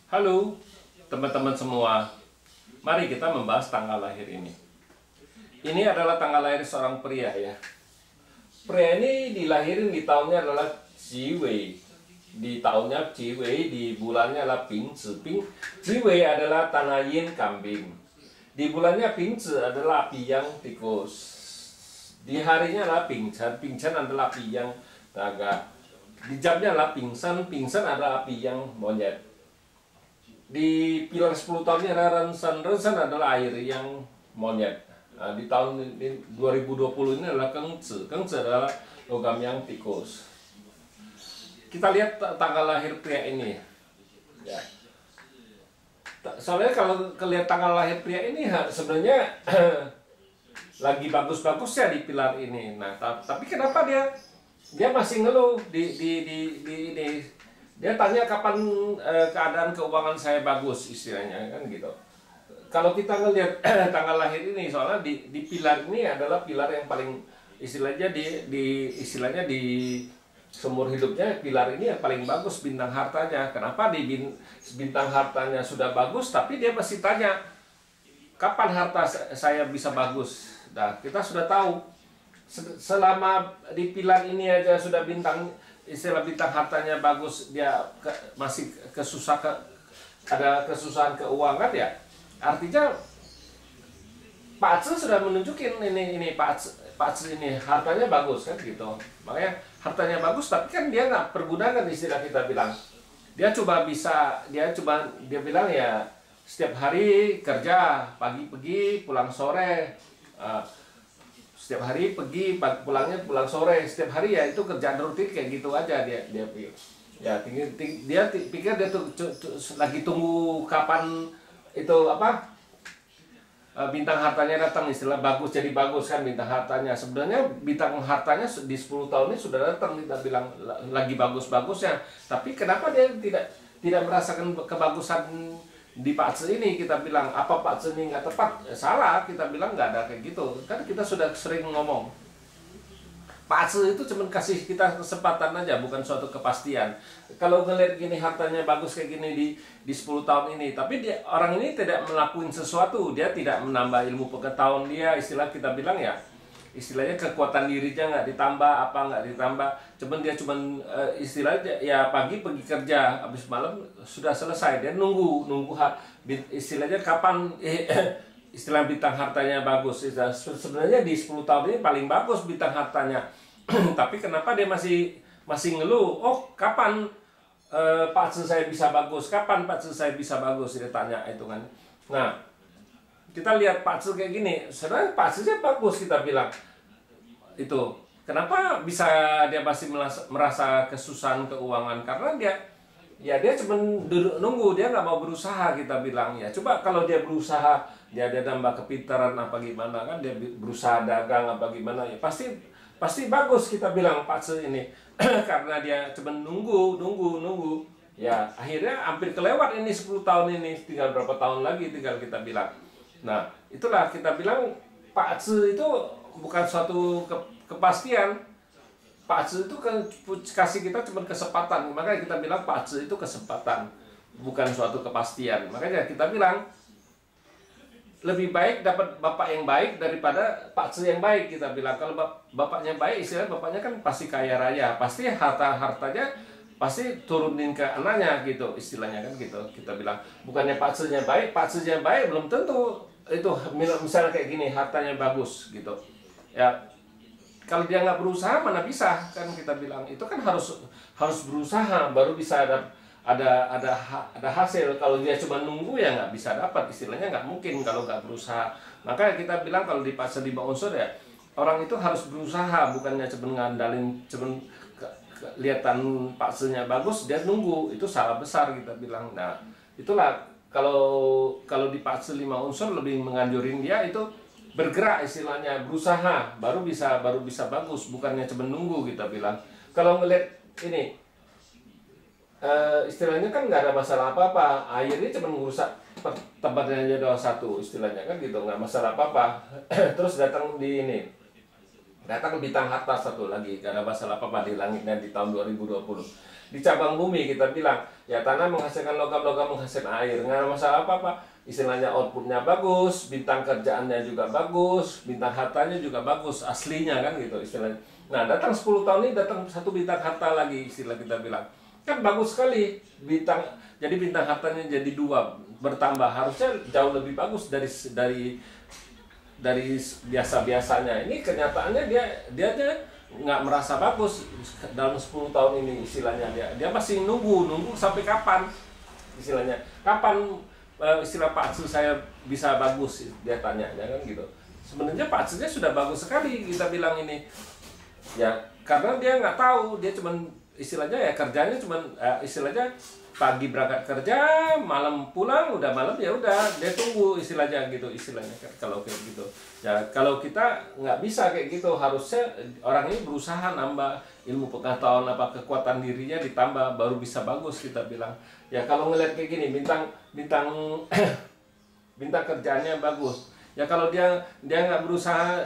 Halo teman-teman semua, mari kita membahas tanggal lahir ini. Ini adalah tanggal lahir seorang pria ya. Pria ini dilahirin di tahunnya adalah Jiwei. Di tahunnya Jiwei, di bulannya adalah Bingzi. Jiwei adalah tanah yin kambing. Di bulannya Bingzi adalah api yang tikus. Di harinya adalah Pingcan. Pingcan adalah api yang naga. Di jamnya adalah Pingsan. Pingsan adalah api yang monyet. Di pilar 10 tahunnya ada Rensan. Rensan adalah air yang monyet. Nah, di tahun 2020 ini adalah Kengzi. Kengzi adalah logam yang tikus. Kita lihat tanggal lahir pria ini ya. Soalnya kalau lihat tanggal lahir pria ini sebenarnya lagi bagus-bagusnya di pilar ini. Nah, tapi kenapa dia masih ngeluh di ini. Dia tanya kapan keadaan keuangan saya bagus, istilahnya kan gitu. Kalau kita ngelihat tanggal lahir ini, soalnya di pilar ini adalah pilar yang paling istilahnya istilahnya di seumur hidupnya, pilar ini yang paling bagus bintang hartanya. Kenapa di bintang hartanya sudah bagus, tapi dia masih tanya kapan harta saya bisa bagus. Nah, kita sudah tahu selama di pilar ini aja sudah istilah bintang hartanya bagus, dia masih ada kesusahan keuangan ya. Artinya Pak Aceh sudah menunjukin ini Pak Aceh ini hartanya bagus kan gitu. Makanya hartanya bagus, tapi kan dia nggak pergunakan, istilah kita bilang. Dia bilang ya setiap hari kerja, pagi pergi, pulang sore. Setiap hari pergi, pulangnya pulang sore. Setiap hari ya itu kerjaan rutin kayak gitu aja dia pikir. Ya, dia pikir dia tuh lagi tunggu kapan itu apa bintang hartanya datang, istilah bagus jadi bagus kan bintang hartanya. Sebenarnya bintang hartanya di 10 tahun ini sudah datang, kita bilang lagi bagus-bagusnya. Tapi kenapa dia tidak merasakan kebagusan di Pak Aceh ini? Kita bilang apa Pak Aceh ini nggak tepat? Salah, kita bilang nggak ada kayak gitu. Kan kita sudah sering ngomong Pak Aceh itu cuma kasih kita kesempatan aja, bukan suatu kepastian. Kalau ngeliat gini hartanya bagus kayak gini di 10 tahun ini, tapi orang ini tidak melakukan sesuatu, dia tidak menambah ilmu pengetahuan dia, istilah kita bilang ya, istilahnya kekuatan dirinya nggak ditambah, nggak ditambah, dia istilahnya ya pagi pergi kerja, habis malam sudah selesai, dia nunggu istilahnya kapan istilah bintang hartanya bagus. Sebenarnya di 10 tahun ini paling bagus bintang hartanya. Tapi kenapa dia masih ngeluh? Oh, kapan Pak Aceh saya bisa bagus? Kapan Pak Aceh saya bisa bagus? Dia tanya itu kan. Nah, kita lihat Pak Aceh kayak gini. Sebenarnya Pak Aceh bagus, kita bilang. Itu. Kenapa bisa dia masih merasa kesusahan keuangan? Karena dia cuma duduk nunggu, dia nggak mau berusaha, kita bilang ya. Coba kalau dia berusaha, dia ada nambah kepintaran apa gimana kan, dia berusaha dagang apa gimana ya, pasti bagus, kita bilang Pak Aceh ini. Karena dia cuma nunggu ya, akhirnya hampir kelewat ini 10 tahun ini, tinggal berapa tahun lagi tinggal, kita bilang. Nah, itulah kita bilang Pak Aceh itu bukan suatu kepastian. Pak Aceh itu kasih kita cuma kesempatan. Makanya kita bilang Pak Aceh itu kesempatan, bukan suatu kepastian. Makanya kita bilang lebih baik dapat bapak yang baik daripada Pak Aceh yang baik, kita bilang. Kalau bapaknya baik, istilahnya bapaknya kan pasti kaya raya, pasti hartanya pasti turunin ke anaknya gitu, istilahnya kan gitu. Kita bilang bukannya Pak Acehnya baik, Pak Acehnya baik belum tentu itu misalnya kayak gini hartanya bagus gitu ya. Kalau dia nggak berusaha mana bisa kan, kita bilang. Itu kan harus berusaha baru bisa ada hasil. Kalau dia cuma nunggu ya nggak bisa dapat, istilahnya nggak mungkin kalau nggak berusaha. Makanya kita bilang kalau di fase 5 unsur ya, orang itu harus berusaha, bukannya cuma ngandalin kelihatan fasenya bagus dia nunggu. Itu salah besar, kita bilang. Nah, itulah kalau di fase 5 unsur lebih menganjurin dia itu bergerak, istilahnya berusaha baru bisa bagus, bukannya cuma nunggu, kita bilang. Kalau ngeliat ini istilahnya kan nggak ada masalah apa-apa, airnya cuma merusak tempatnya aja doang satu, istilahnya kan gitu, nggak masalah apa-apa. Terus datang di ini Datang bintang harta satu lagi, gak ada masalah apa-apa di langitnya di tahun 2020. Di cabang bumi kita bilang, ya tanah menghasilkan logam-logam menghasilkan air, nggak ada masalah apa-apa. Istilahnya outputnya bagus, bintang kerjaannya juga bagus, bintang hartanya juga bagus, aslinya kan gitu istilahnya. Nah datang 10 tahun ini datang satu bintang harta lagi, istilah kita bilang. Kan bagus sekali, jadi bintang hartanya jadi 2, bertambah, harusnya jauh lebih bagus dari biasa-biasanya. Ini kenyataannya dia nggak merasa bagus dalam 10 tahun ini istilahnya. Dia masih nunggu sampai kapan istilahnya, kapan istilah Pak Atsu saya bisa bagus, dia tanya ya kan gitu. Sebenarnya Pak Atsunya sudah bagus sekali kita bilang ini ya, karena dia nggak tahu, dia cuman istilahnya ya kerjanya cuman istilahnya pagi berangkat kerja, malam pulang, udah malam ya udah dia tunggu istilahnya gitu istilahnya kalau kayak gitu. Ya kalau kita nggak bisa kayak gitu, harusnya orang ini berusaha nambah ilmu pengetahuan, apa kekuatan dirinya ditambah baru bisa bagus kita bilang. Ya kalau ngeliat kayak gini bintang bintang kerjaannya bagus. Ya kalau dia nggak berusaha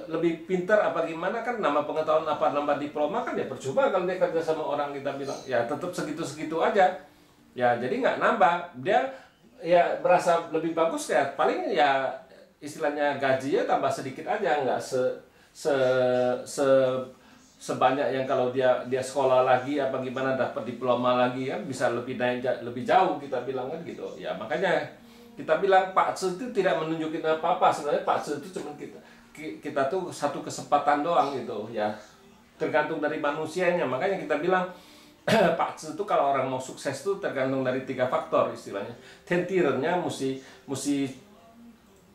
lebih pintar apa gimana, kan nama pengetahuan apa nambah diploma kan ya percuma kalau dia kerja sama orang kita bilang. Ya tetap segitu-segitu aja. Ya jadi nggak nambah, dia ya berasa lebih bagus ya paling ya istilahnya gajinya tambah sedikit aja, nggak sebanyak yang kalau dia sekolah lagi apa gimana dapat diploma lagi kan bisa lebih naik lebih jauh kita bilang kan gitu. Ya makanya kita bilang Pak Atsu itu tidak menunjukin apa-apa, sebenarnya Pak Atsu itu cuma kita tuh satu kesempatan doang gitu ya, tergantung dari manusianya. Makanya kita bilang Pak Atsu itu kalau orang mau sukses tuh tergantung dari 3 faktor istilahnya. Tentirnya mesti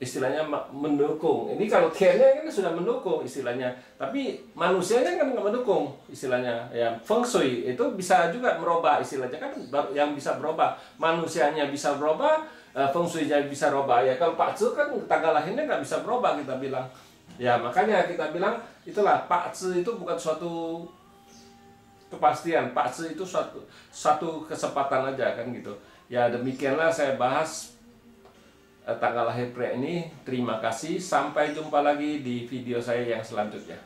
istilahnya mendukung. Ini kalau tiernya kan sudah mendukung istilahnya, tapi manusianya kan nggak mendukung istilahnya. Ya feng shui itu bisa juga merubah istilahnya, kan yang bisa berubah manusianya bisa berubah, feng shui-nya bisa berubah. Ya kalau Pak Atsu kan tanggal lahirnya nggak bisa berubah kita bilang. Ya makanya kita bilang itulah Pak Atsu itu bukan suatu kepastian, Pak Atsu itu satu kesempatan aja kan gitu. Ya demikianlah saya bahas tanggal lahir pria ini. Terima kasih, sampai jumpa lagi di video saya yang selanjutnya.